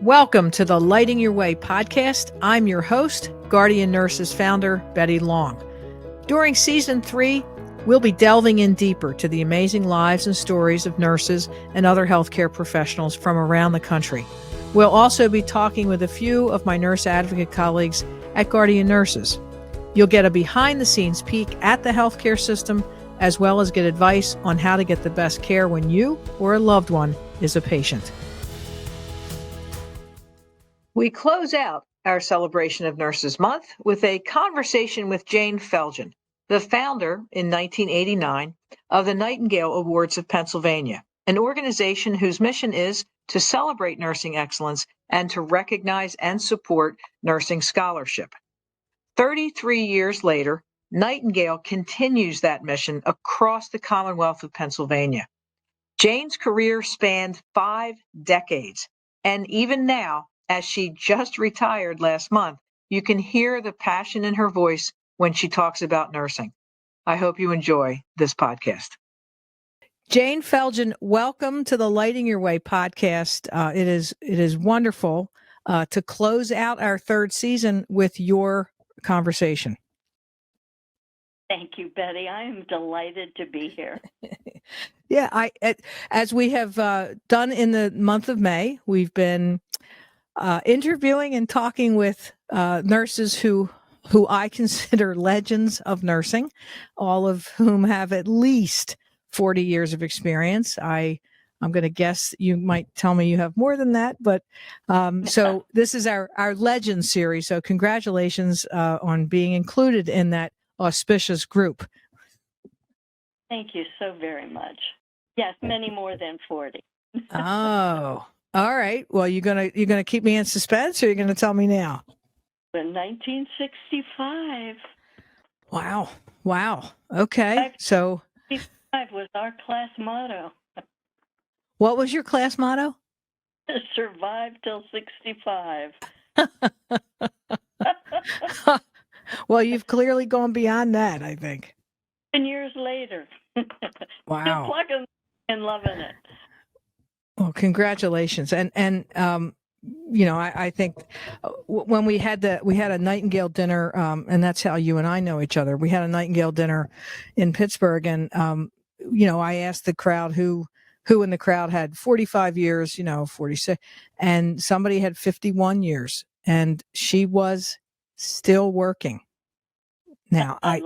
Welcome to the Lighting Your Way podcast. I'm your host, Guardian Nurses founder, Betty Long. During season 3, we'll be delving in deeper to the amazing lives and stories of nurses and other healthcare professionals from around the country. We'll also be talking with a few of my nurse advocate colleagues at Guardian Nurses. You'll get a behind-the-scenes peek at the healthcare system, as well as get advice on how to get the best care when you or a loved one is a patient. We close out our celebration of Nurses Month with a conversation with Jayne Felgen, the founder in 1989 of the Nightingale Awards of Pennsylvania, an organization whose mission is to celebrate nursing excellence and to recognize and support nursing scholarship. 33 years later, Nightingale continues that mission across the Commonwealth of Pennsylvania. Jayne's career spanned 5 decades, and even now, as she just retired last month, you can hear the passion in her voice when she talks about nursing. I hope you enjoy this podcast. Jayne Felgen, welcome to the Lighting Your Way podcast. It is wonderful to close out our 3rd season with your conversation. Thank you, Betty. I am delighted to be here. Yeah, as we have done in the month of May, we've been interviewing and talking with nurses who I consider legends of nursing, all of whom have at least 40 years of experience. I'm going to guess you might tell me you have more than that, but so this is our Legends series. So congratulations on being included in that auspicious group. Thank you so very much. Yes, many more than 40. Oh, all right. Well, you're gonna keep me in suspense, or you're gonna tell me now? In 1965. Wow. Okay. So 65 was our class motto. What was your class motto? Survive till 65. Well, you've clearly gone beyond that, I think. 10 years later. Wow. Still plugging and loving it. Well, congratulations. And I think when we had a Nightingale dinner, and that's how you and I know each other. We had a Nightingale dinner in Pittsburgh, and I asked the crowd who in the crowd had 45 years, 46, and somebody had 51 years, and she was still working. Now I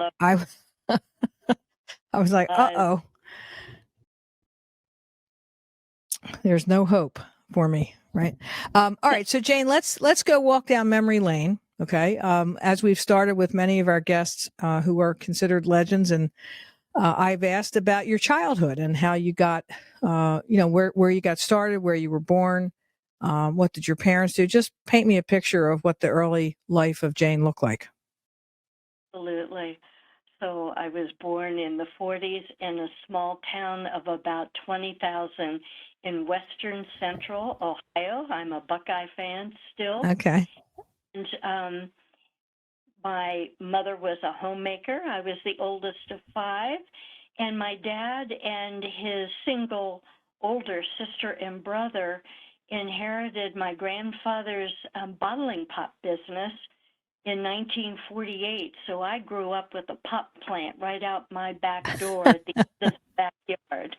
was like, uh-oh, there's no hope for me. Right. All right. So Jayne, let's go walk down memory lane. Okay. As we've started with many of our guests who are considered legends, and I've asked about your childhood and how you got, where you got started, where you were born. What did your parents do? Just paint me a picture of what the early life of Jayne looked like. Absolutely. So I was born in the 40s in a small town of about 20,000 in western central Ohio. I'm a Buckeye fan still. Okay. And my mother was a homemaker. I was the oldest of 5. And my dad and his single older sister and brother inherited my grandfather's bottling pop business in 1948. So I grew up with a pop plant right out my back door at the end of the backyard.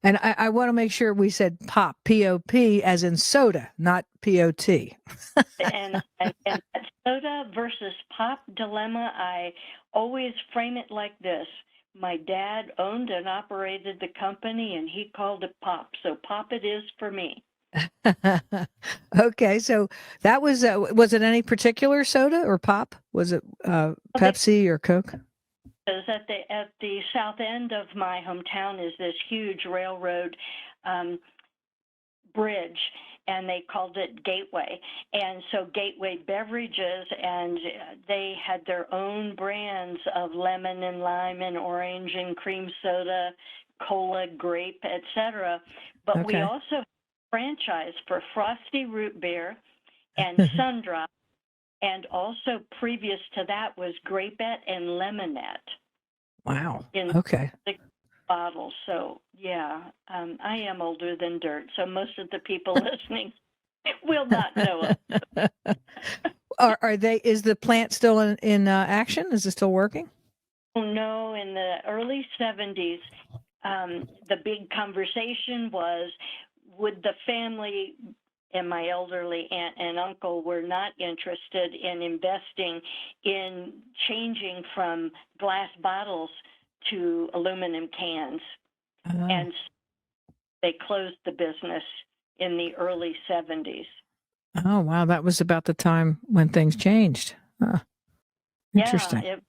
And I want to make sure we said pop, P-O-P, as in soda, not P-O-T. and that soda versus pop dilemma, I always frame it like this. My dad owned and operated the company, and he called it pop. So pop it is for me. Okay, so that was it any particular soda or pop? Was it Pepsi or Coke? At the south end of my hometown is this huge railroad bridge, and they called it Gateway. And so Gateway Beverages, and they had their own brands of lemon and lime and orange and cream soda, cola, grape, etc. But we also franchise for Frosty Root Beer and Sundrop, and also previous to that was Grapette and Lemonette. Wow. In 6 bottles. So yeah, I am older than dirt. So most of the people listening will not know of. Are they? Is the plant still in action? Is it still working? No, in the early 70s, the big conversation was, would the family and my elderly aunt and uncle were not interested in investing in changing from glass bottles to aluminum cans. Oh. And they closed the business in the early 70s. Oh, wow. That was about the time when things changed. Interesting. It's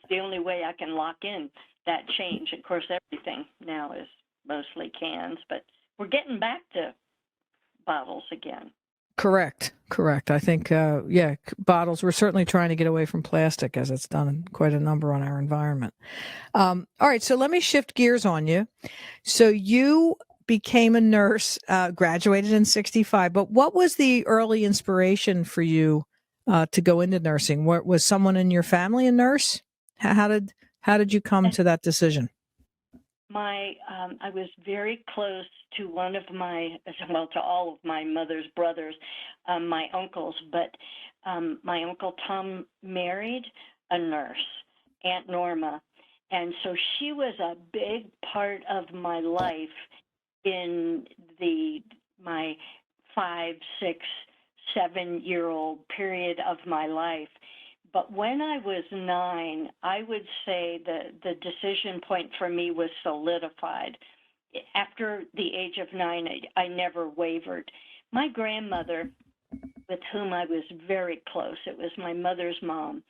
the only way I can lock in that change. Of course, everything now is mostly cans, but we're getting back to bottles again. Correct. I think, bottles, we're certainly trying to get away from plastic, as it's done quite a number on our environment. All right. So let me shift gears on you. So you became a nurse, graduated in 65, but what was the early inspiration for you to go into nursing? Was someone in your family a nurse? How did you come to that decision? I was very close to to all of my mother's brothers, my uncles, but my Uncle Tom married a nurse, Aunt Norma, and so she was a big part of my life in my 5, 6, 7-year-old period of my life. But when I was 9, I would say the decision point for me was solidified. After the age of 9, I never wavered. My grandmother, with whom I was very close, it was my mother's mom,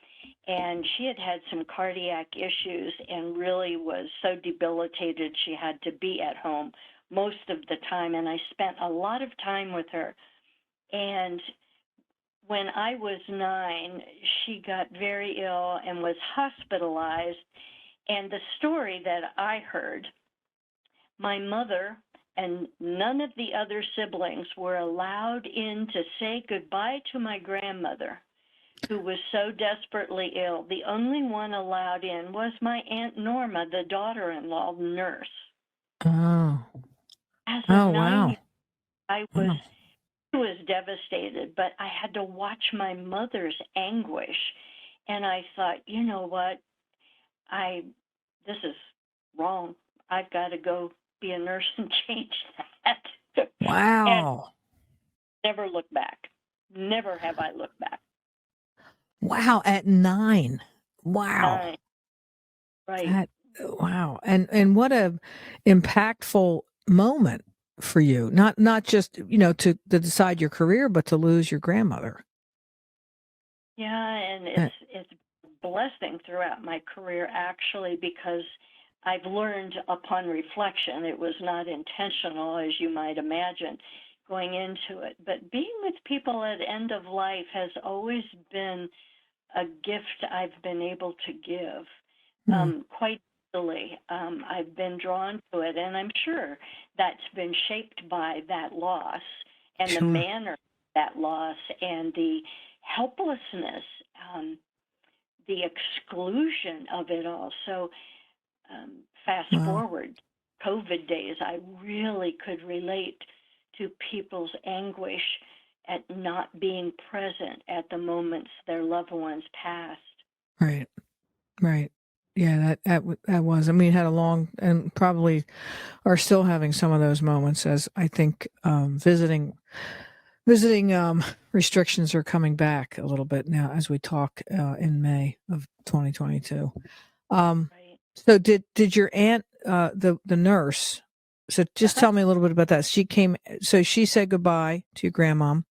and she had some cardiac issues and really was so debilitated she had to be at home most of the time, and I spent a lot of time with her. And when I was 9, she got very ill and was hospitalized. And the story that I heard, my mother and none of the other siblings were allowed in to say goodbye to my grandmother, who was so desperately ill. The only one allowed in was my Aunt Norma, the daughter-in-law nurse. Oh. As a 9-year-old, Wow. I was devastated, but I had to watch my mother's anguish, and I thought, you know what, this is wrong. I've got to go be a nurse and change that. Wow. And never look back. Never have I looked back. Wow. At 9. Wow. 9. Right. Wow. And what a impactful moment for you. Not just, to decide your career, but to lose your grandmother. Yeah, and it's a blessing throughout my career, actually, because I've learned upon reflection, it was not intentional, as you might imagine, going into it. But being with people at end of life has always been a gift I've been able to give quite easily. I've been drawn to it, and I'm sure that's been shaped by that loss and the manner of that loss and the helplessness, the exclusion of it all. So fast forward, COVID days, I really could relate to people's anguish at not being present at the moments their loved ones passed. Right. Yeah, that was. I mean, had a long and probably are still having some of those moments as I think visiting restrictions are coming back a little bit now as we talk in May of 2022. So did your aunt, the nurse, so just tell me a little bit about that. So she said goodbye to your grandmom,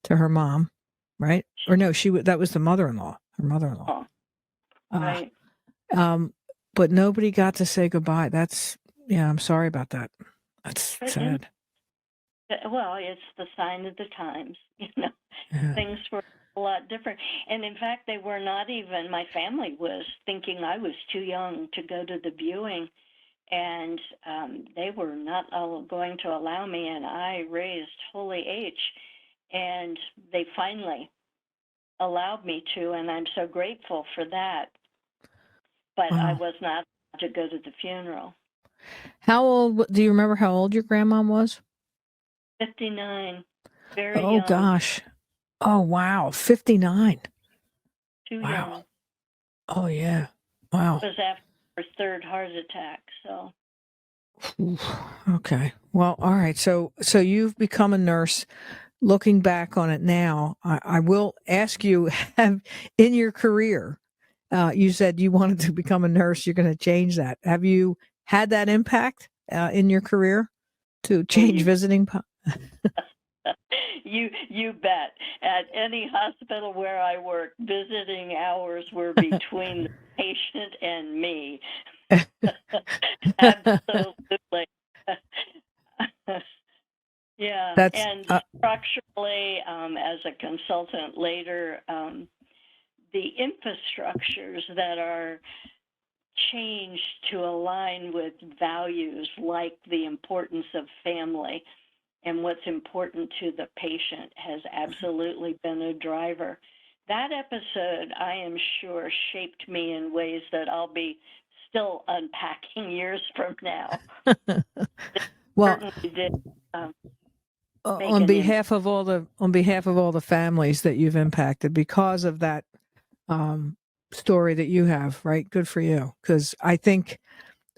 to her mom, right? Or no, that was the mother-in-law, her mother-in-law. Right. But nobody got to say goodbye. I'm sorry about that. That's sad. Well, it's the sign of the times, Things were a lot different. And in fact, they were not even, my family was thinking I was too young to go to the viewing, and they were not going to allow me, and I raised Holy H, and they finally allowed me to, and I'm so grateful for that. But I was not allowed to go to the funeral. Do you remember how old your grandmom was? 59. Very Oh, young. gosh. Oh, wow. 59. Too Wow. young. Oh, yeah. Wow. It was after her third heart attack, so. Oof. Okay. Well, all right. So you've become a nurse. Looking back on it now, I will ask you, have in your career, you said you wanted to become a nurse. You're going to change that. Have you had that impact in your career to Oh, change visiting? you bet. At any hospital where I worked, visiting hours were between the patient and me. Absolutely. Yeah, That's and structurally, as a consultant later, the infrastructures that are changed to align with values like the importance of family and what's important to the patient has absolutely been a driver. That episode, I am sure, shaped me in ways that I'll be still unpacking years from now. It well, certainly did make on an impact. behalf of all the families that you've impacted because of that um, story that you have, right? Good for you. Because I think,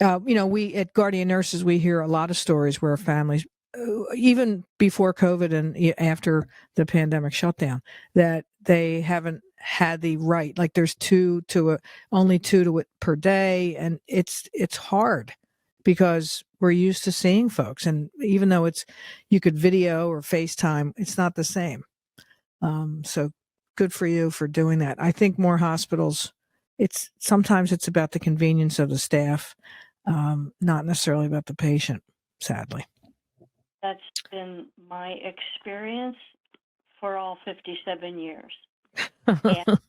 we at Guardian Nurses, we hear a lot of stories where families, even before COVID and after the pandemic shutdown, that they haven't had the right, like there's only two to it per day. And it's hard because we're used to seeing folks. And even though you could video or FaceTime, it's not the same. So good for you for doing that. I think more hospitals, sometimes it's about the convenience of the staff, not necessarily about the patient, sadly. That's been my experience for all 57 years. And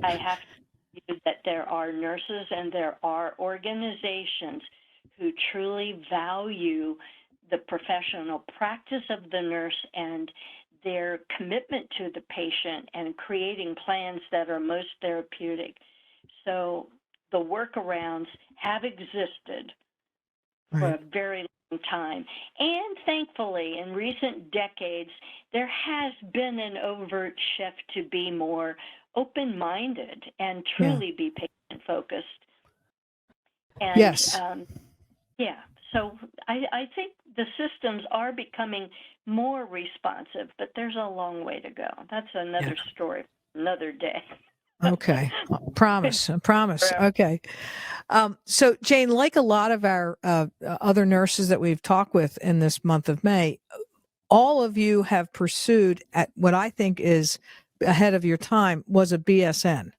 I have to tell you that there are nurses and there are organizations who truly value the professional practice of the nurse and their commitment to the patient and creating plans that are most therapeutic. So the workarounds have existed for Right. a very long time. And thankfully, in recent decades, there has been an overt shift to be more open-minded and Yeah. truly be patient-focused. And Yes. yeah, so I think the systems are becoming more responsive, but there's a long way to go. That's Yeah. another story, another day. Okay. I promise. Okay. So Jayne, like a lot of our other nurses that we've talked with in this month of May, all of you have pursued at what I think is ahead of your time was a BSN.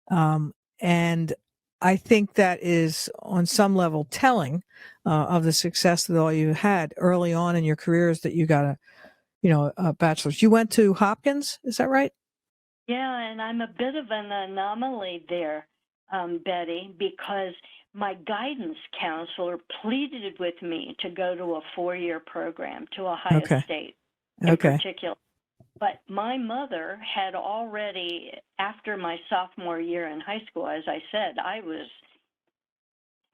And I think that is on some level telling of the success that all you had early on in your careers that you got a bachelor's. You went to Hopkins, is that right? Yeah, and I'm a bit of an anomaly there, Betty, because my guidance counselor pleaded with me to go to a 4-year program, to Ohio Okay. State in Okay. particular. But my mother had already, after my sophomore year in high school, as I said, I was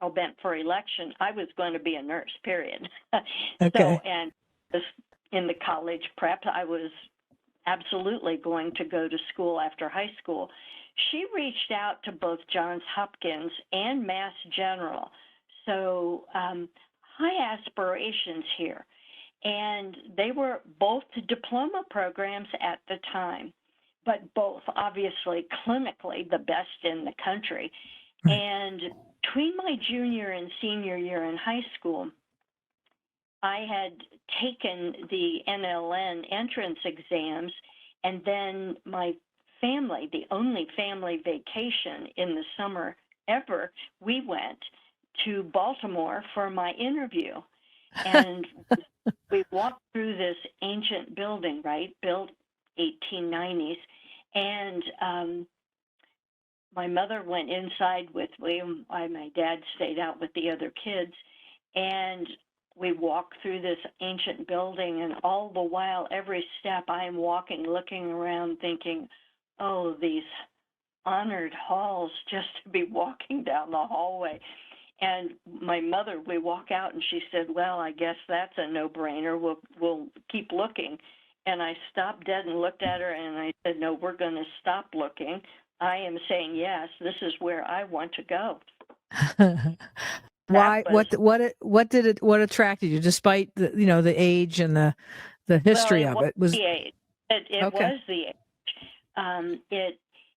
hell-bent for election. I was going to be a nurse, period. Okay. And in the college prep, I was absolutely going to go to school after high school. She reached out to both Johns Hopkins and Mass General. So high aspirations here. And they were both diploma programs at the time, but both obviously clinically the best in the country. Right. And between my junior and senior year in high school, I had taken the NLN entrance exams, and then my family, the only family vacation in the summer ever, we went to Baltimore for my interview. And we walked through this ancient building, right, built 1890s, and my mother went inside with me. My dad stayed out with the other kids, and we walked through this ancient building, and all the while, every step I'm walking, looking around, thinking, oh, these honored halls, just to be walking down the hallway. And my mother, we walk out and she said, well, I guess that's a no-brainer. We'll keep looking. And I stopped dead and looked at her and I said, no, we're going to stop looking. I am saying yes, this is where I want to go. Why? What attracted you, despite the age and the history of it? Was the age. It okay. was the age.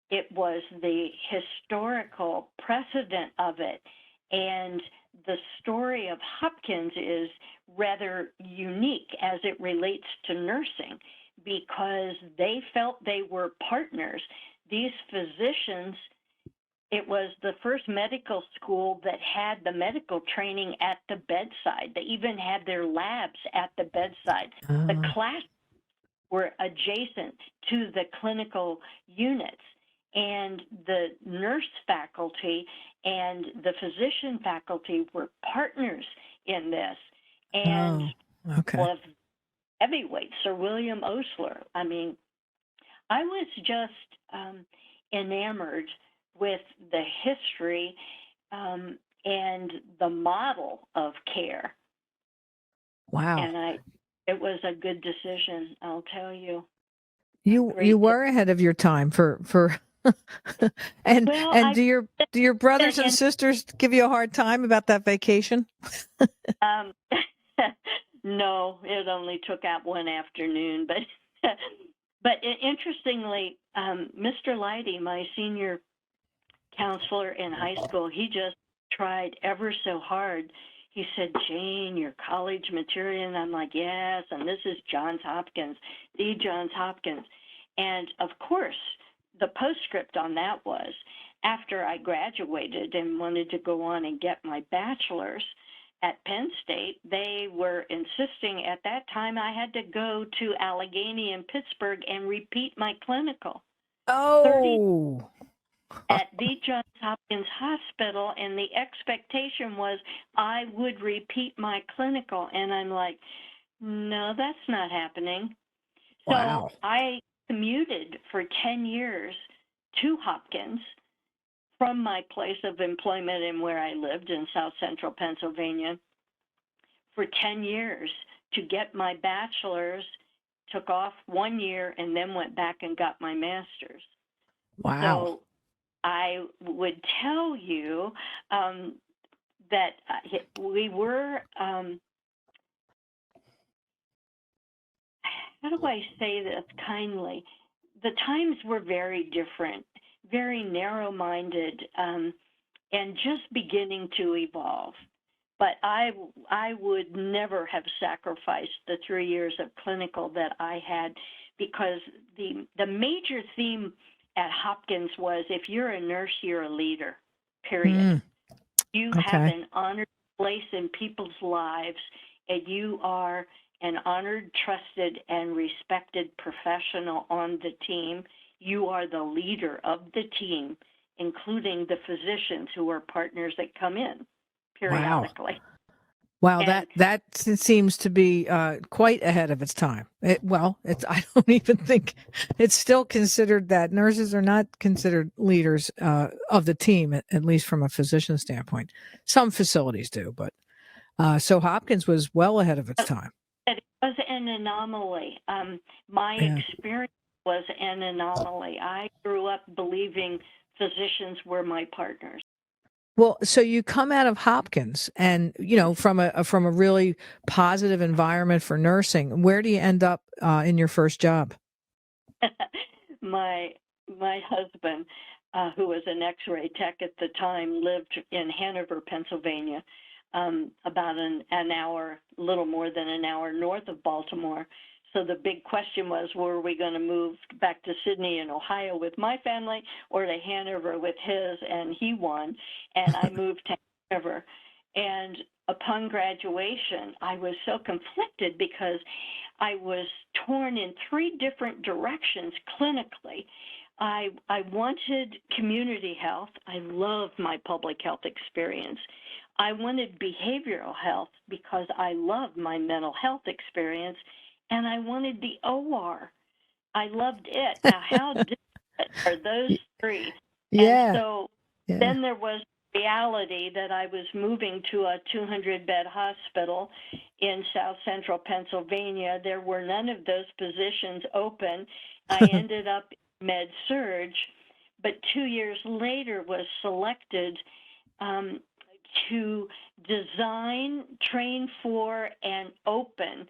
It was the historical precedent of it, and the story of Hopkins is rather unique as it relates to nursing because they felt they were partners. These physicians, it was the first medical school that had the medical training at the bedside. They even had their labs at the bedside. The class were adjacent to the clinical units, and the nurse faculty and the physician faculty were partners in this. And one of heavyweights, Sir William Osler. I mean, I was just enamored with the history and the model of care. Wow. And it was a good decision, I'll tell you. You were ahead of your time for and do your brothers and sisters give you a hard time about that vacation? No, it only took out one afternoon, but interestingly, Mr. Leidy, my senior counselor in high school, he just tried ever so hard. He said, Jayne, your college material. And I'm like, yes, and this is Johns Hopkins, the Johns Hopkins. And of course, the postscript on that was, after I graduated and wanted to go on and get my bachelor's at Penn State, they were insisting at that time I had to go to Allegheny and Pittsburgh and repeat my clinical. Oh. At the Johns Hopkins Hospital, and the expectation was I would repeat my clinical. And I'm like, no, that's not happening. Wow. So I commuted for 10 years to Hopkins from my place of employment and where I lived in South Central Pennsylvania for 10 years to get my bachelor's, took off 1 year, and then went back and got my master's. Wow. So I would tell you that we were, how do I say this kindly? The times were very different, very narrow-minded, and just beginning to evolve. But I would never have sacrificed the 3 years of clinical that I had, because the major theme at Hopkins was, if you're a nurse, you're a leader, period. You have an honored place in people's lives, and you are an honored, trusted, and respected professional on the team. You are the leader of the team, including the physicians who are partners that come in periodically. Wow, that seems to be quite ahead of its time. I don't even think it's still considered that nurses are not considered leaders of the team, at least from a physician standpoint. Some facilities do, but so Hopkins was well ahead of its time. It was an anomaly. My experience was an anomaly. I grew up believing physicians were my partners. Well, so you come out of Hopkins, and from a really positive environment for nursing. Where do you end up in your first job? My husband, who was an X-ray tech at the time, lived in Hanover, Pennsylvania, about an hour, little more than an hour north of Baltimore. So the big question was, were we going to move back to Sydney in Ohio with my family or to Hanover with his? And he won, and I moved to Hanover. And upon graduation, I was so conflicted because I was torn in 3 different directions clinically. I wanted community health. I loved my public health experience. I wanted behavioral health because I loved my mental health experience. And I wanted the OR. I loved it. Now, how different are those 3? Yeah. And so then there was reality that I was moving to a 200-bed hospital in South Central Pennsylvania. There were none of those positions open. I ended up in med-surg, but 2 years later was selected to design, train for, and open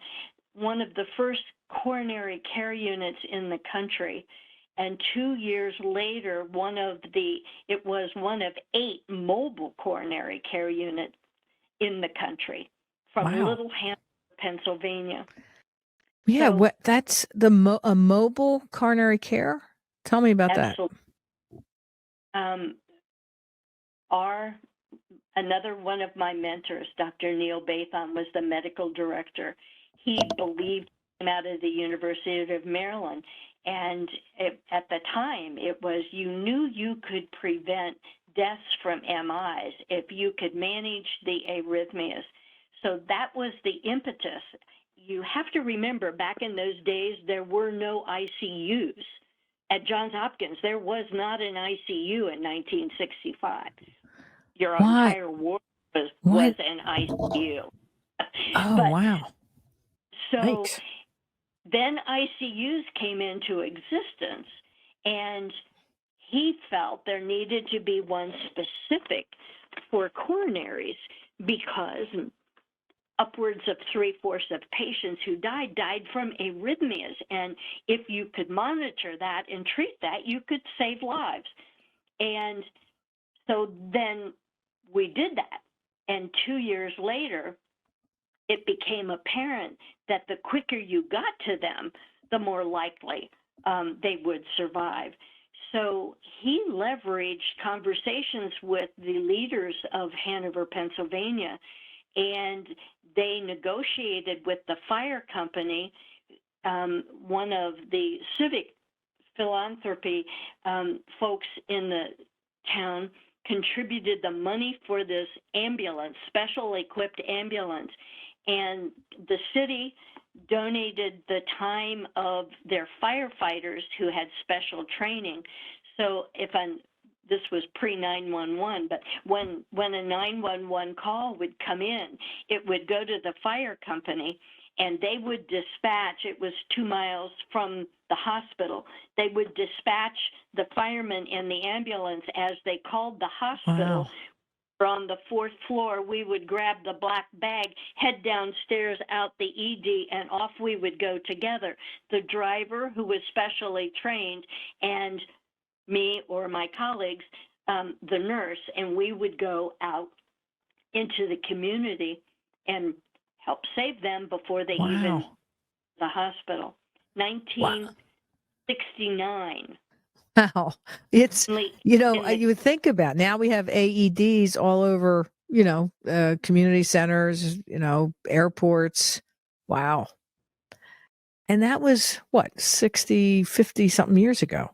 one of the first coronary care units in the country. And 2 years later, it was one of 8 mobile coronary care units in the country from Wow. Little Hanover, Pennsylvania. Yeah, So- that's a mobile coronary care? Tell me about Absolutely. Another one of my mentors, Dr. Neil Bathon, was the medical director. He believed him out of the University of Maryland. And at the time, it was, you knew you could prevent deaths from MIs if you could manage the arrhythmias. So that was the impetus. You have to remember, back in those days, there were no ICUs. At Johns Hopkins, there was not an ICU in 1965. Your Why? entire ward was What? an ICU. Oh, But, wow. so Yikes. then ICUs came into existence, and he felt there needed to be one specific for coronaries because upwards of 3/4 of patients who died from arrhythmias. And if you could monitor that and treat that, you could save lives. And so then we did that. And 2 years later, it became apparent that the quicker you got to them, the more likely they would survive. So he leveraged conversations with the leaders of Hanover, Pennsylvania, and they negotiated with the fire company. One of the civic philanthropy folks in the town contributed the money for this ambulance, special equipped ambulance, and the city donated the time of their firefighters who had special training. So this was pre-911, but when a 911 call would come in, it would go to the fire company, and they would dispatch, it was 2 miles from the hospital, they would dispatch the firemen and the ambulance as they called the hospital. Wow. On the 4th floor, we would grab the black bag, head downstairs out the ED, and off we would go together. The driver, who was specially trained, and me or my colleagues, the nurse, and we would go out into the community and help save them before they even the hospital. 1969. Wow. It's, you would think about, now we have AEDs all over, community centers, airports. Wow. And that was what, 60, 50 something years ago,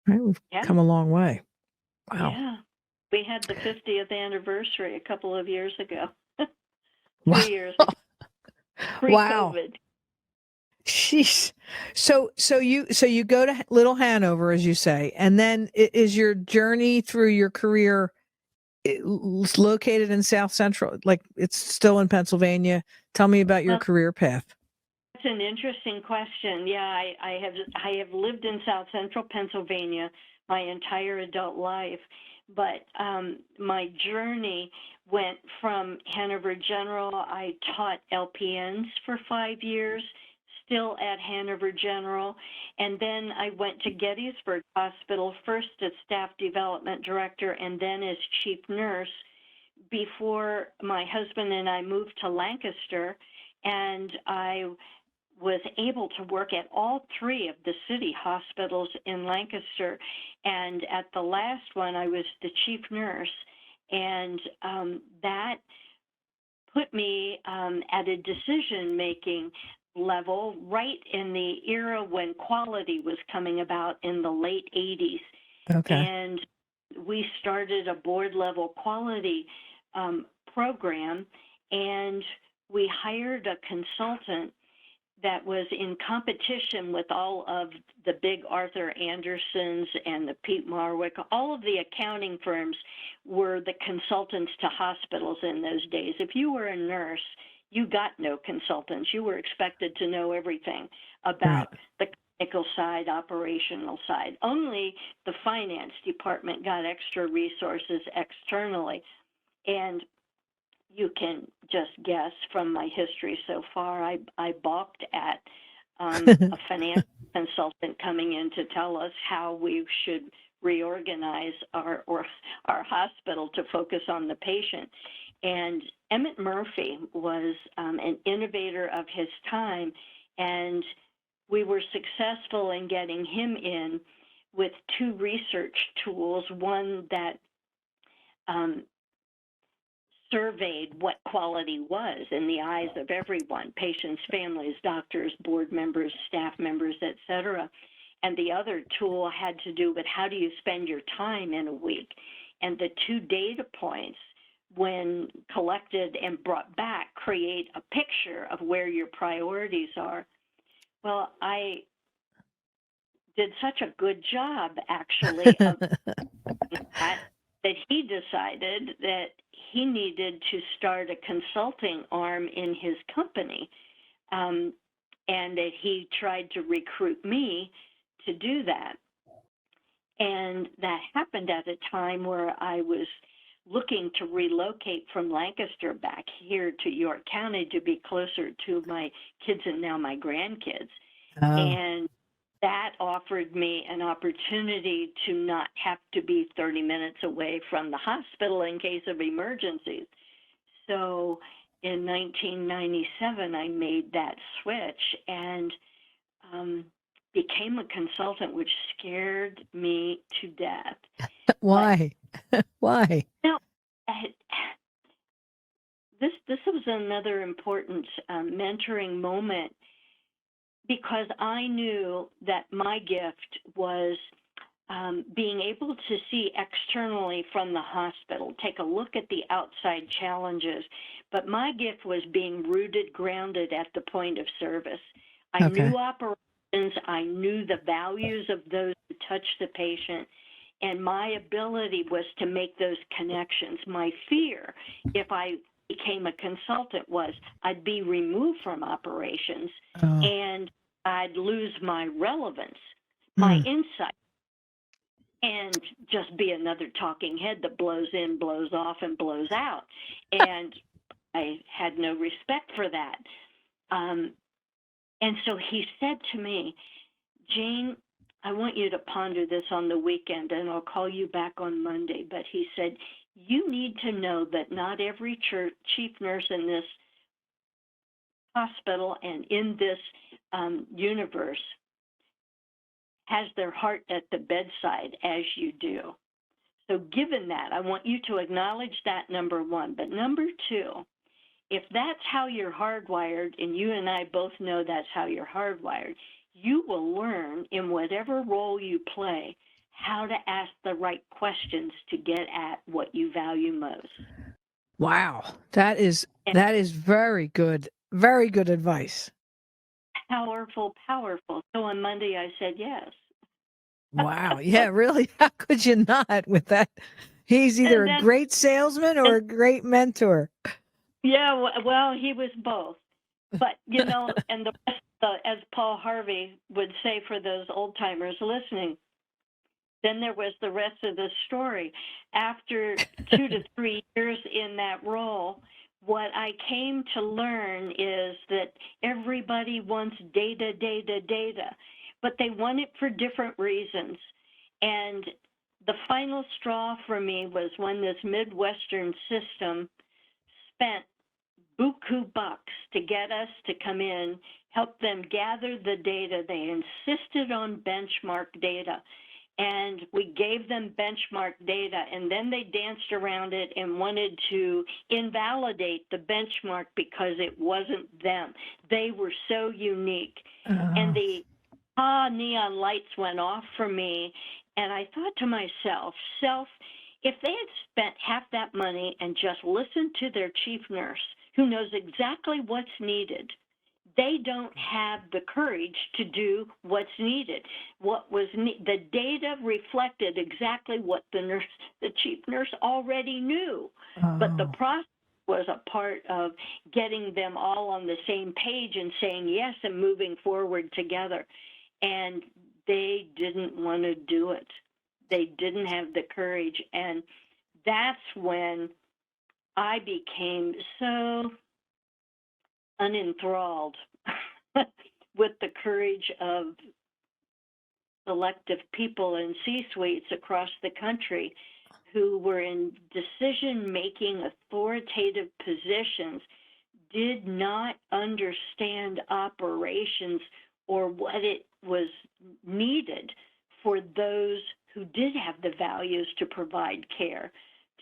right? We've come a long way. Wow. Yeah. We had the 50th anniversary a couple of years ago. 3 Wow. years ago. Pre-COVID. Wow. Sheesh. So you go to Little Hanover, as you say, and then is your journey through your career located in South Central? Like, it's still in Pennsylvania? Tell me about your career path. That's an interesting question. Yeah, I have lived in South Central Pennsylvania my entire adult life, but my journey went from Hanover General. I taught LPNs for 5 years, still at Hanover General, and then I went to Gettysburg Hospital, first as staff development director and then as chief nurse, before my husband and I moved to Lancaster, and I was able to work at all 3 of the city hospitals in Lancaster. And at the last one, I was the chief nurse. And that put me at a decision-making level right in the era when quality was coming about in the late 80s. Okay. And we started a board-level quality program, and we hired a consultant that was in competition with all of the big Arthur Andersons and the Pete Marwick. All of the accounting firms were the consultants to hospitals in those days. If you were a nurse, you got no consultants. You were expected to know everything about the clinical side, operational side. Only the finance department got extra resources externally. And you can just guess from my history so far, I balked at a financial consultant coming in to tell us how we should reorganize our hospital to focus on the patient. And Emmett Murphy was an innovator of his time, and we were successful in getting him in with two research tools, one that surveyed what quality was in the eyes of everyone, patients, families, doctors, board members, staff members, et cetera. And the other tool had to do with how do you spend your time in a week. And the two data points, when collected and brought back, create a picture of where your priorities are. Well, I did such a good job, actually, of that he decided that he needed to start a consulting arm in his company, and that he tried to recruit me to do that. And that happened at a time where I was looking to relocate from Lancaster back here to York County to be closer to my kids and now my grandkids. Oh. And that offered me an opportunity to not have to be 30 minutes away from the hospital in case of emergencies. So in 1997, I made that switch and became a consultant, which scared me to death. Why? Why? Now, this was another important mentoring moment, because I knew that my gift was being able to see externally from the hospital, take a look at the outside challenges. But my gift was being rooted, grounded at the point of service. I knew operations, I knew the values of those who touch the patient, and my ability was to make those connections. My fear, if I became a consultant, was I'd be removed from operations and I'd lose my relevance, my insight, and just be another talking head that blows in, blows off, and blows out. And I had no respect for that. And so he said to me, Jayne, I want you to ponder this on the weekend, and I'll call you back on Monday. But he said, you need to know that not every chief nurse in this hospital and in this universe has their heart at the bedside as you do. So given that, I want you to acknowledge that, number one. But number two, if that's how you're hardwired, and you and I both know that's how you're hardwired, you will learn in whatever role you play how to ask the right questions to get at what you value most. Wow. That is very good advice. Powerful, powerful. So on Monday I said yes. Wow. Yeah, really? How could you not with that? He's either a great salesman or a great mentor. Yeah, well, he was both. But, you know, and the rest, as Paul Harvey would say for those old timers listening, then there was the rest of the story. After 2 to 3 years in that role, what I came to learn is that everybody wants data, but they want it for different reasons. And the final straw for me was when this Midwestern system spent buku bucks to get us to come in, help them gather the data. They insisted on benchmark data, and we gave them benchmark data, and then they danced around it and wanted to invalidate the benchmark because it wasn't them. They were so unique. And the neon lights went off for me, and I thought to myself, if they had spent half that money and just listened to their chief nurse, who knows exactly what's needed, they don't have the courage to do what's needed. The data reflected exactly what the chief nurse already knew, but the Oh. process was a part of getting them all on the same page and saying yes and moving forward together. And they didn't want to do it. They didn't have the courage. And that's when I became so unenthralled with the courage of elective people in C-suites across the country who were in decision-making authoritative positions, did not understand operations or what it was needed for those who did have the values to provide care,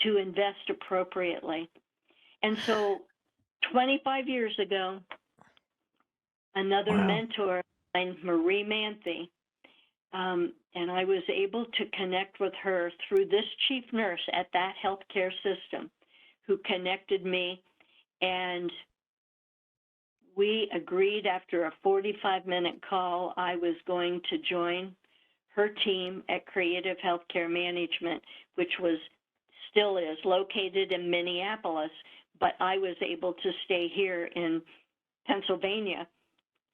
to invest appropriately. And so 25 years ago, another mentor, Marie Manthe, and I was able to connect with her through this chief nurse at that healthcare system who connected me, and we agreed after a 45-minute call I was going to join her team at Creative Healthcare Management, which still is located in Minneapolis, but I was able to stay here in Pennsylvania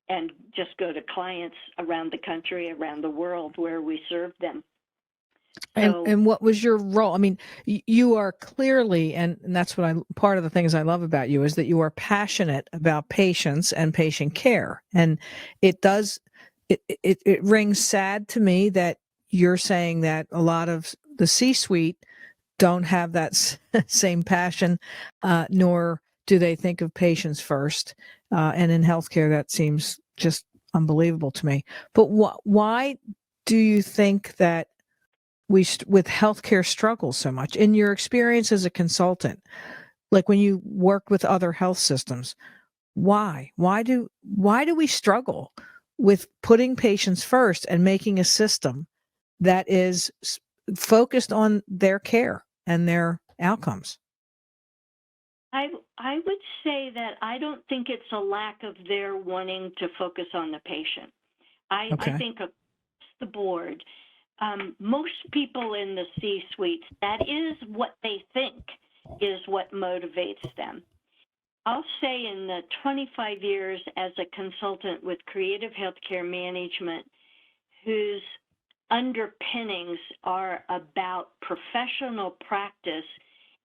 and just go to clients around the country, around the world where we serve them. And what was your role? I mean, you are clearly, and that's what part of the things I love about you is that you are passionate about patients and patient care. And it rings sad to me that you're saying that a lot of the C-suite don't have that same passion, nor do they think of patients first. And in healthcare, that seems just unbelievable to me. But why do you think that with healthcare struggles so much? In your experience as a consultant, like when you work with other health systems, why do we struggle with putting patients first and making a system that is focused on their care and their outcomes? I would say that I don't think it's a lack of their wanting to focus on the patient. I think across the board, most people in the C-suites, that is what they think is what motivates them. I'll say in the 25 years as a consultant with Creative Healthcare Management, whose underpinnings are about professional practice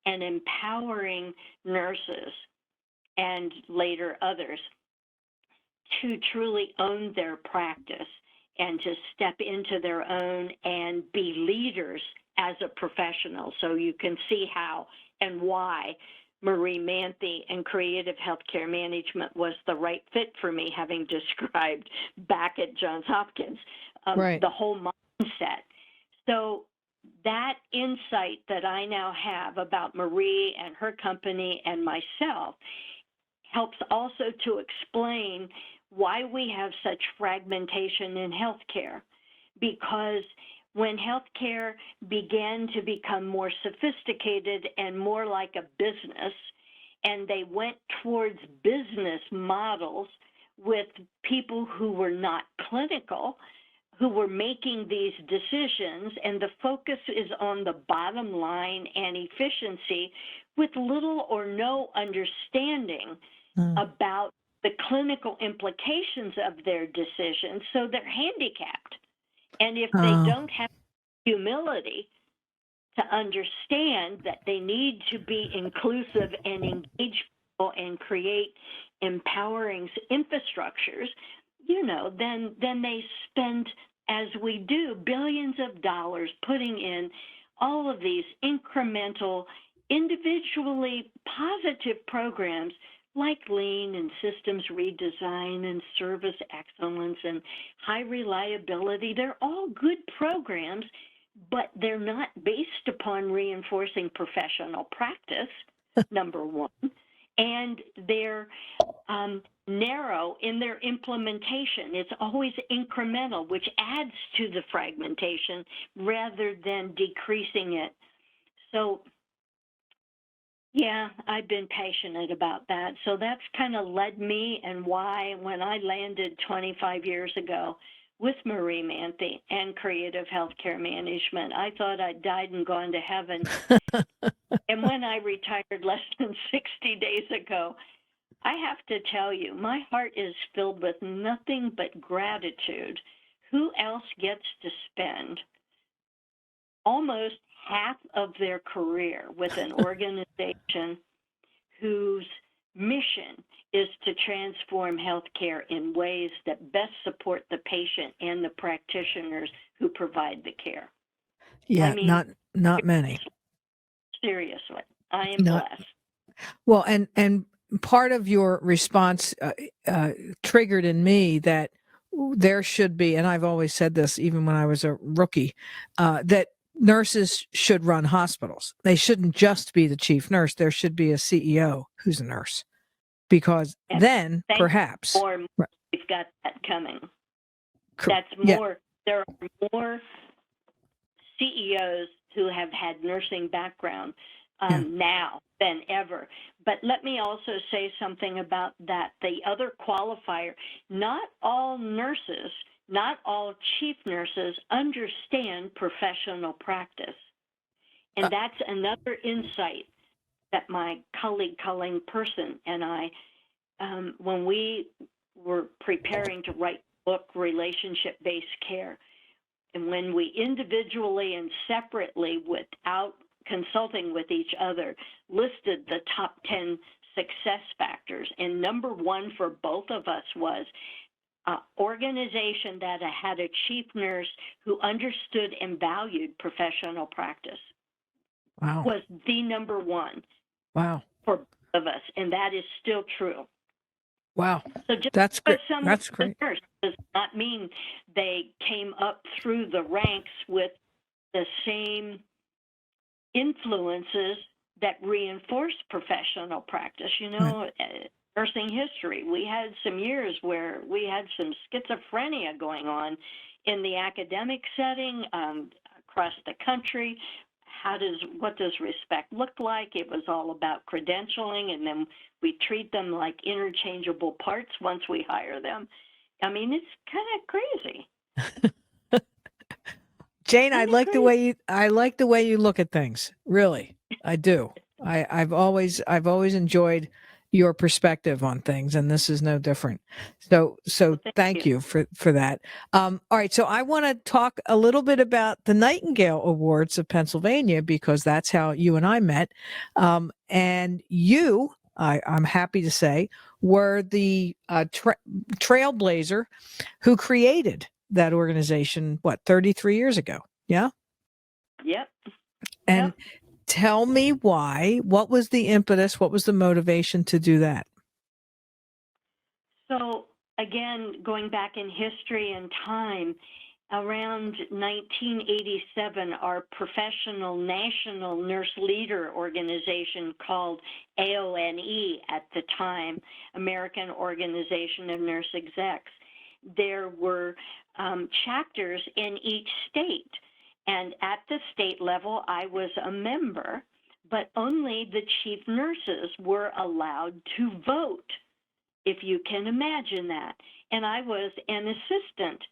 and empowering nurses and later others to truly own their practice and to step into their own and be leaders as a professional. So you can see how and why Marie Manthe and Creative Healthcare Management was the right fit for me, having described back at Johns Hopkins, the whole mindset. So that insight that I now have about Marie and her company and myself helps also to explain why we have such fragmentation in healthcare. Because when healthcare began to become more sophisticated and more like a business, and they went towards business models with people who were not clinical, who were making these decisions, and the focus is on the bottom line and efficiency with little or no understanding about the clinical implications of their decisions, so they're handicapped. And if they don't have humility to understand that they need to be inclusive and engage people and create empowering infrastructures, then they spend, as we do, billions of dollars putting in all of these incremental, individually positive programs like lean and systems redesign and service excellence and high reliability. They're all good programs, but they're not based upon reinforcing professional practice, number one, and they're narrow in their implementation. It's always incremental, which adds to the fragmentation rather than decreasing it. So Yeah, I've been passionate about that. So that's kind of led me and why when I landed 25 years ago with Marie Manthe and creative healthcare management, I thought I'd died and gone to heaven. And when I retired less than 60 days ago, I have to tell you, my heart is filled with nothing but gratitude. Who else gets to spend almost half of their career with an organization whose mission is to transform healthcare in ways that best support the patient and the practitioners who provide the care? Yeah, I mean, not many. seriously, I am Not blessed. well, and part of your response triggered in me that there should be, and I've always said this even when I was a rookie, that nurses should run hospitals. They shouldn't just be the chief nurse. There should be a CEO who's a nurse, because And then thank perhaps, you, we've got that coming. cor- That's yeah, more, there are more CEOs who have had nursing background Yeah. now than ever. But let me also say something about that. The other qualifier, not all nurses, not all chief nurses understand professional practice. And that's another insight that my colleague Colleen Person and I, when we were preparing to write the book Relationship-Based Care, and when we individually and separately, without consulting with each other, listed the top 10 success factors, and number one for both of us was an organization that had a chief nurse who understood and valued professional practice. Wow. Was the number one. Wow. For both of us, and that is still true. Wow. So just That's great. because someone That's is great. a nurse does not mean they came up through the ranks with the same influences that reinforce professional practice. You know, nursing history, we had some years where we had some schizophrenia going on in the academic setting across the country. What does respect look like? It was all about credentialing, and then we treat them like interchangeable parts once we hire them. I mean, it's kind of crazy. Jayne, I like the way you look at things. Really, I do. I've always enjoyed your perspective on things, and this is no different. So thank you for that. All right, so I want to talk a little bit about the Nightingale Awards of Pennsylvania, because that's how you and I met. And you, I'm happy to say, were the trailblazer who created that organization, 33 years ago? Yeah. Yep. And tell me why. What was the impetus? What was the motivation to do that? So again, going back in history and time, around 1987, our professional national nurse leader organization, called AONE at the time, American Organization of Nurse Execs, there were chapters in each state. And at the state level, I was a member, but only the chief nurses were allowed to vote, if you can imagine that. And I was an assistant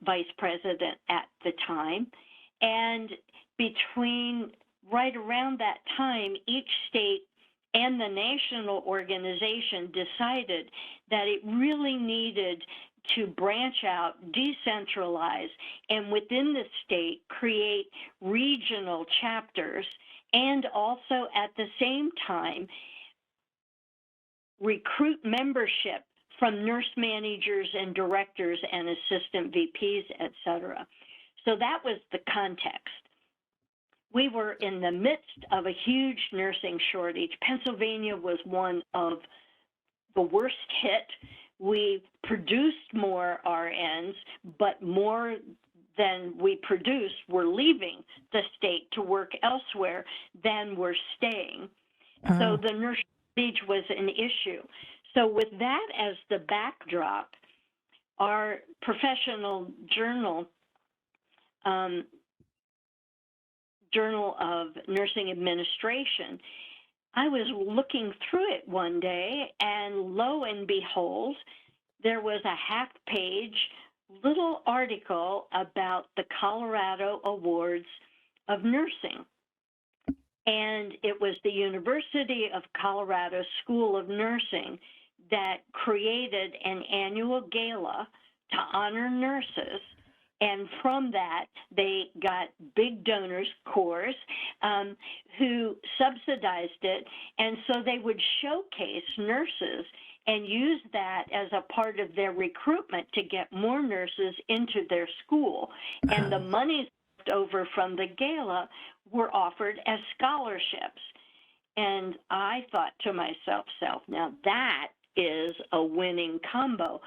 vice president at the time. And right around that time, each state and the national organization decided that it really needed to branch out, decentralize, and within the state create regional chapters, and also at the same time recruit membership from nurse managers and directors and assistant VPs, et cetera. So that was the context. We were in the midst of a huge nursing shortage. Pennsylvania was one of the worst hit. We produced more RNs, but more than we produced were leaving the state to work elsewhere than were staying. So the nurse shortage was an issue. So with that as the backdrop, our professional journal, Journal of Nursing Administration, I was looking through it one day, and lo and behold, there was a half-page little article about the Colorado Awards of Nursing. And it was the University of Colorado School of Nursing that created an annual gala to honor nurses. And from that, they got big donors, Coors, who subsidized it. And so they would showcase nurses and use that as a part of their recruitment to get more nurses into their school. And the monies left over from the gala were offered as scholarships. And I thought to myself, now that is a winning combo.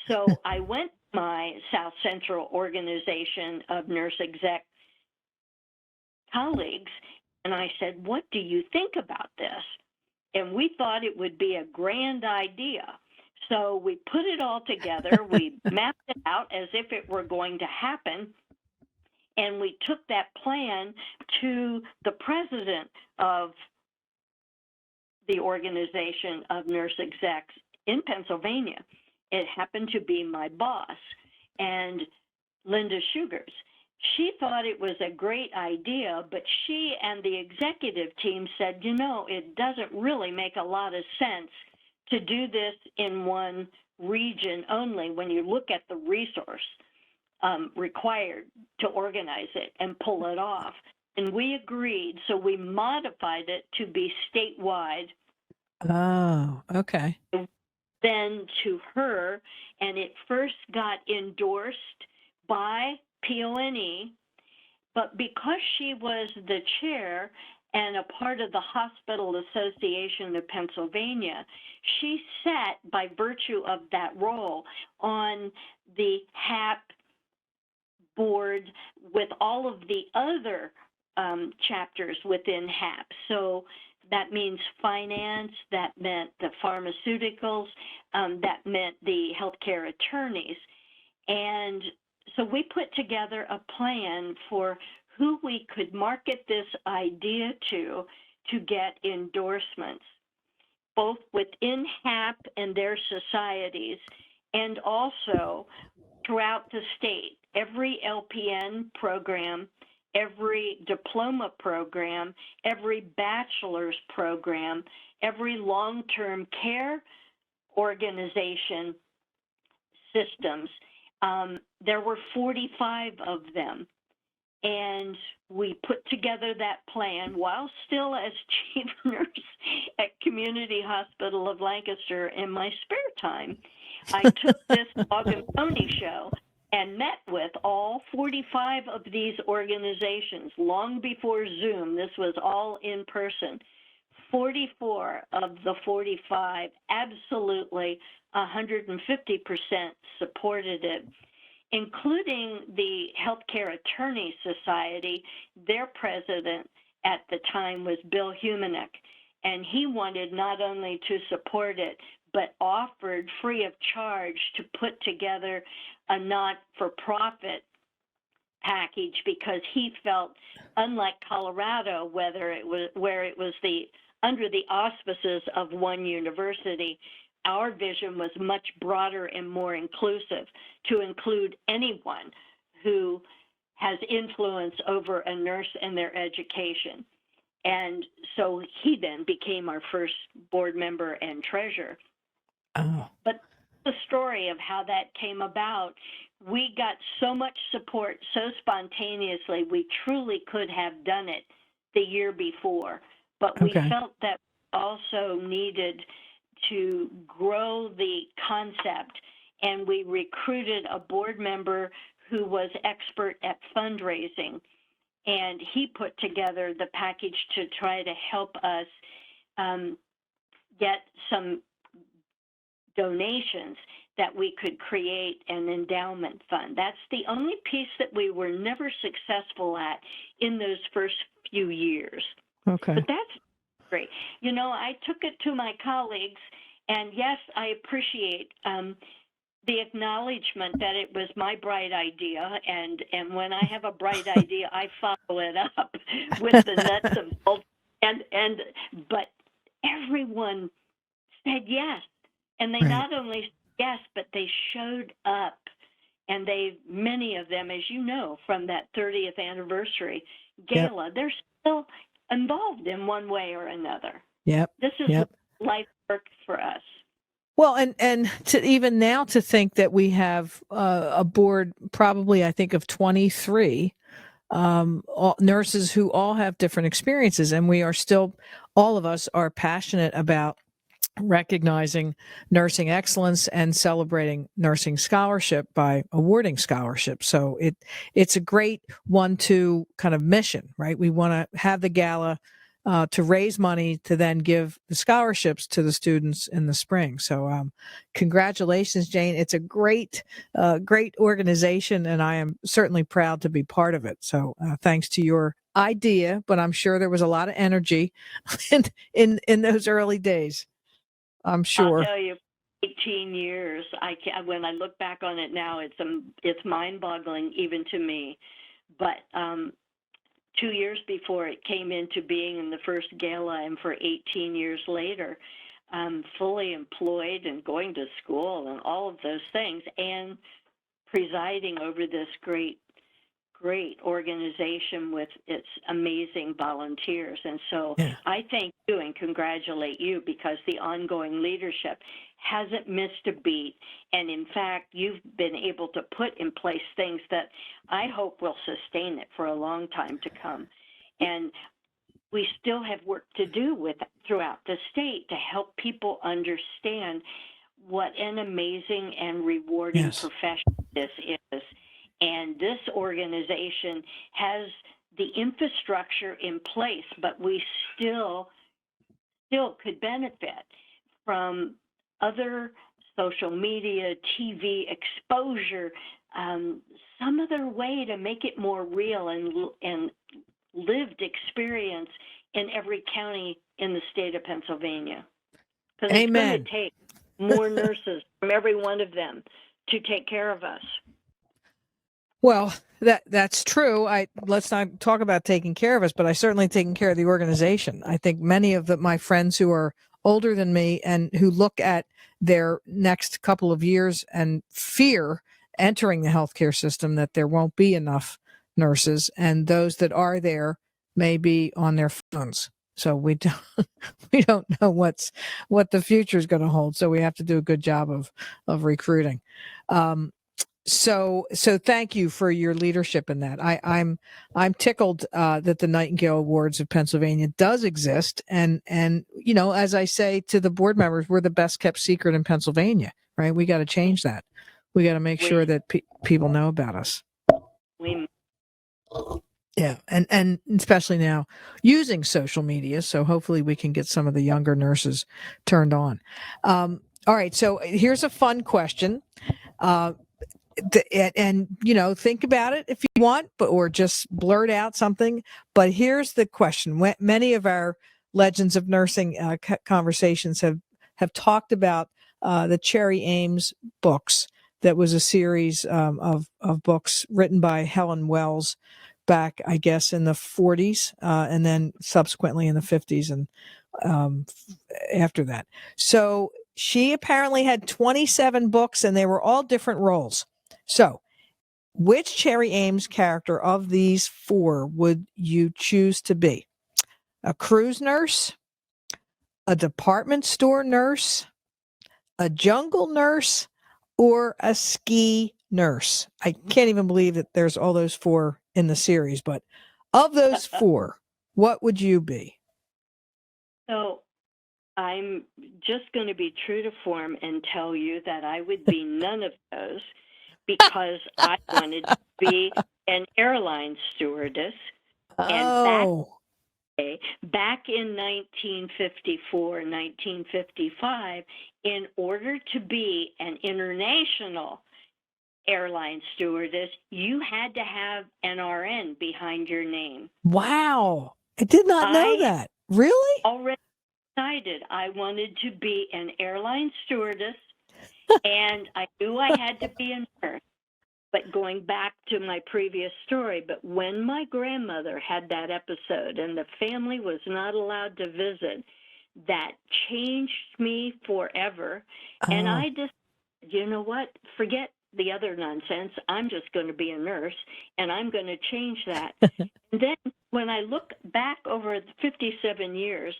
So I went to my South Central Organization of Nurse Exec colleagues, and I said, what do you think about this? And we thought it would be a grand idea. So we put it all together. We mapped it out as if it were going to happen. And we took that plan to the president of the Organization of Nurse Execs in Pennsylvania. It happened to be my boss, and Linda Sugars. She thought it was a great idea, but she and the executive team said, it doesn't really make a lot of sense to do this in one region only when you look at the resource required to organize it and pull it off. And we agreed, so we modified it to be statewide. Oh, okay. Then to her, and it first got endorsed by PONE, but because she was the chair and a part of the Hospital Association of Pennsylvania, she sat, by virtue of that role, on the HAP board with all of the other chapters within HAP. So that means finance, that meant the pharmaceuticals, that meant the healthcare attorneys. And so we put together a plan for who we could market this idea to get endorsements, both within HAP and their societies, and also throughout the state. Every LPN program, every diploma program, every bachelor's program, every long-term care organization systems. There were 45 of them. And we put together that plan while still as chief nurse at Community Hospital of Lancaster in my spare time. I took this dog and pony show and met with all 45 of these organizations long before Zoom. This was all in person. 44 of the 45 absolutely 150% supported it, including the Healthcare Attorney Society. Their president at the time was Bill Humanick, and he wanted not only to support it, but offered free of charge to put together a not-for-profit package, because he felt, unlike Colorado, where it was under the auspices of one university, our vision was much broader and more inclusive, to include anyone who has influence over a nurse and their education. And so he then became our first board member and treasurer. Oh. But the story of how that came about, we got so much support so spontaneously, we truly could have done it the year before. But we felt that we also needed to grow the concept, and we recruited a board member who was expert at fundraising, and he put together the package to try to help us get some donations that we could create an endowment fund. That's the only piece that we were never successful at in those first few years. Okay. But that's great. I took it to my colleagues, and yes, I appreciate the acknowledgement that it was my bright idea, and when I have a bright idea, I follow it up with the nuts and bolts. But everyone said yes. And they Right. not only said yes, but they showed up. And many of them, as you know, from that 30th anniversary Yep. gala, they're still involved in one way or another. Yep. This is Yep. life work for us. Well, and to even now to think that we have a board, probably I think of 23 nurses who all have different experiences, and we are still, all of us are passionate about recognizing nursing excellence and celebrating nursing scholarship by awarding scholarships. So it's a great 1-2 kind of mission, right? We want to have the gala to raise money to then give the scholarships to the students in the spring. So congratulations, Jayne. It's a great organization, and I am certainly proud to be part of it. So thanks to your idea, but I'm sure there was a lot of energy in those early days. I'm sure. I'll tell you, 18 years. When I look back on it now, it's mind-boggling even to me. But 2 years before it came into being in the first gala, and for 18 years later, fully employed and going to school and all of those things, and presiding over this great organization with its amazing volunteers. And so Yeah. I thank you and congratulate you, because the ongoing leadership hasn't missed a beat. And in fact, you've been able to put in place things that I hope will sustain it for a long time to come. And we still have work to do throughout the state to help people understand what an amazing and rewarding Yes. profession this is. And this organization has the infrastructure in place, but we still could benefit from other social media, TV exposure, some other way to make it more real and lived experience in every county in the state of Pennsylvania. Because it's going Amen. to take more nurses from every one of them to take care of us. Well, that's true. Let's not talk about taking care of us, but I certainly taking care of the organization. I think many of my friends who are older than me and who look at their next couple of years and fear entering the healthcare system that there won't be enough nurses, and those that are there may be on their phones. So we don't know what the future is going to hold. So we have to do a good job of recruiting. So thank you for your leadership in that. I'm tickled that the Nightingale Awards of Pennsylvania does exist, and as I say to the board members, we're the best kept secret in Pennsylvania, right? We got to change that. We got to make sure that people know about us. Yeah, and especially now using social media, so hopefully we can get some of the younger nurses turned on. All right, so here's a fun question. And think about it if you want, or just blurt out something. But here's the question: many of our Legends of Nursing conversations have talked about the Cherry Ames books. That was a series of books written by Helen Wells back, I guess, in the 40s, and then subsequently in the 50s and after that. So she apparently had 27 books, and they were all different roles. So, which Cherry Ames character of these 4 would you choose to be? A cruise nurse, a department store nurse, a jungle nurse, or a ski nurse? I can't even believe that there's all those 4 in the series, but of those 4, what would you be? So I'm just going to be true to form and tell you that I would be none of those, because I wanted to be an airline stewardess. And back in 1954, 1955, in order to be an international airline stewardess, you had to have an RN behind your name. Wow. I did not know that. Really? Already decided I wanted to be an airline stewardess, and I knew I had to be a nurse. But going back to my previous story, but when my grandmother had that episode and the family was not allowed to visit, that changed me forever. And I just, you know what? Forget the other nonsense. I'm just going to be a nurse, and I'm going to change that. And then when I look back over the 57 years,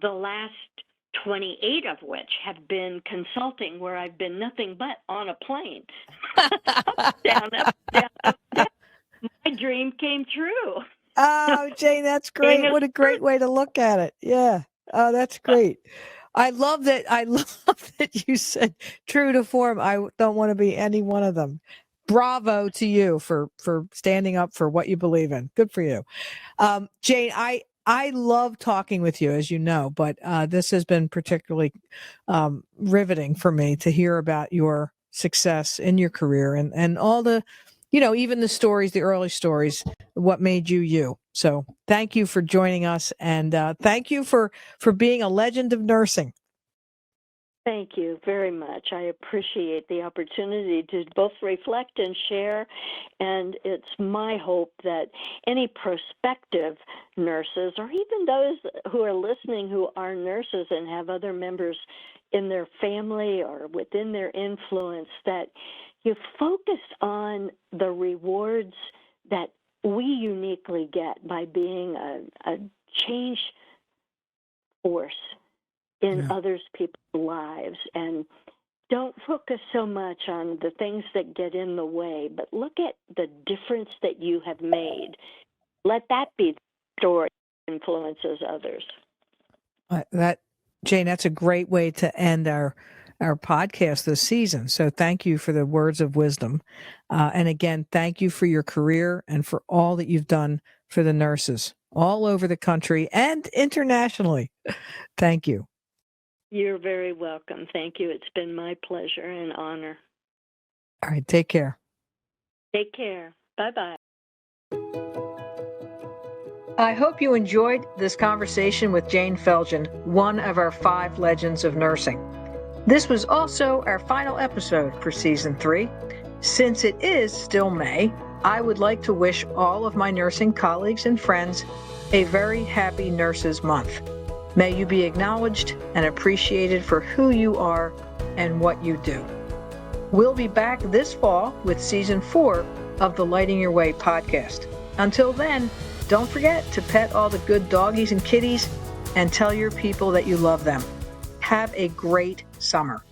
the last 28 of which have been consulting, where I've been nothing but on a plane. Up, down, up, down, up, down. My dream came true. Oh, Jayne, that's great. What a great way to look at it. Yeah. Oh, that's great. I love that. I love that you said true to form. I don't want to be any one of them. Bravo to you for standing up for what you believe in. Good for you. Jayne, I love talking with you, as you know, but this has been particularly riveting for me to hear about your success in your career and all the, even the stories, the early stories, what made you you. So thank you for joining us, and thank you for being a legend of nursing. Thank you very much. I appreciate the opportunity to both reflect and share, and it's my hope that any prospective nurses, or even those who are listening who are nurses and have other members in their family or within their influence, that you focus on the rewards that we uniquely get by being a change force in others people's lives, and don't focus so much on the things that get in the way, but look at the difference that you have made. Let that be the story that influences others. Jayne, that's a great way to end our podcast this season. So thank you for the words of wisdom. And again, thank you for your career and for all that you've done for the nurses all over the country and internationally. Thank you. You're very welcome. Thank you. It's been my pleasure and honor. All right. Take care. Take care. Bye-bye. I hope you enjoyed this conversation with Jayne Felgen, one of our 5 legends of nursing. This was also our final episode for Season 3. Since it is still May, I would like to wish all of my nursing colleagues and friends a very happy Nurses Month. May you be acknowledged and appreciated for who you are and what you do. We'll be back this fall with Season 4 of the Lighting Your Way podcast. Until then, don't forget to pet all the good doggies and kitties and tell your people that you love them. Have a great summer.